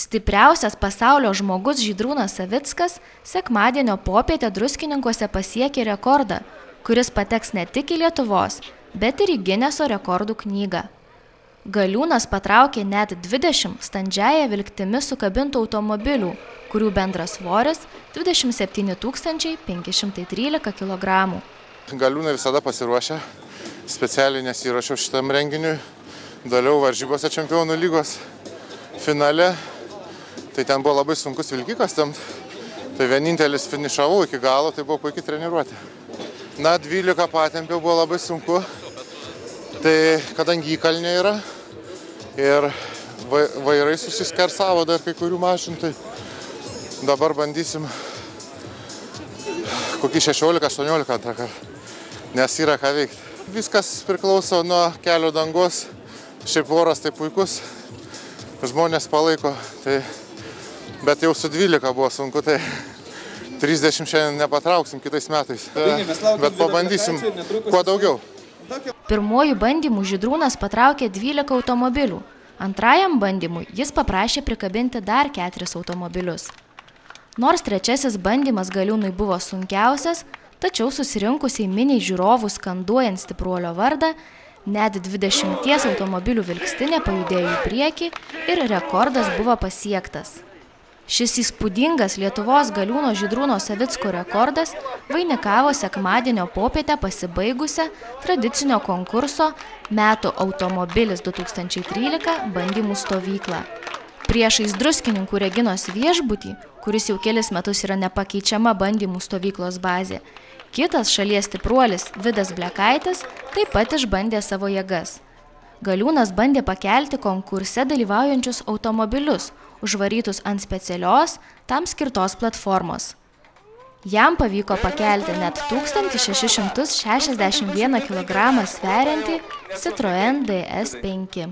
Stipriausias pasaulio žmogus Žydrūnas Savickas sekmadienio popietę Druskininkuose pasiekė rekordą, kuris pateks ne tik į Lietuvos, bet ir į Gineso rekordų knygą. Galiūnas patraukė net 20 standžiaja vilktimi sukabintų automobilių, kurių bendras svoris 27 513 kg. Galiūnai visada pasiruošę, specialiai nesiruošiau šitam renginiui, dalyvau varžybose Čempionų lygos finale. Tai ten buvo labai sunkus vilkikas, tai vienintelis finišavau iki galo, tai buvo puikiai treniruotė. 12 patempiau, buvo labai sunku, tai kadangi įkalnė yra ir vairai susiskersavo dar kai kurių mašinų, tai dabar bandysim kokį 16-18 antrą, nes yra ką veikti. Viskas priklauso nuo kelio dangos, šiaip oras tai puikus, žmonės palaiko, tai bet jau su 12 buvo sunku, tai 30 šiandien nepatrauksim kitais metais. Bet pabandysim kuo daugiau. Pirmojų bandymų Žydrūnas patraukė 12 automobilių. Antrajam bandymui jis paprašė prikabinti dar 4 automobilius. Nors trečiasis bandymas Galiūnui buvo sunkiausias, tačiau susirinkusiai miniai žiūrovų skanduojant stipruolio vardą, net 20 automobilių vilkstinė pajudėjo į priekį ir rekordas buvo pasiektas. Šis įspūdingas Lietuvos Galiūno Žydrūno Savicko rekordas vainikavo sekmadienio popietę pasibaigusią tradicinio konkurso Metų automobilis 2013 bandymų stovyklą. Priešais Druskininkų Reginos viešbutį, kuris jau kelis metus yra nepakeičiama bandymų stovyklos bazė, kitas šalies stipruolis Vidas Blekaitis taip pat išbandė savo jėgas. Galiūnas bandė pakelti konkurse dalyvaujančius automobilius, užvarytus ant specialios, tam skirtos platformos. Jam pavyko pakelti net 1661 kg sveriantį Citroën DS5.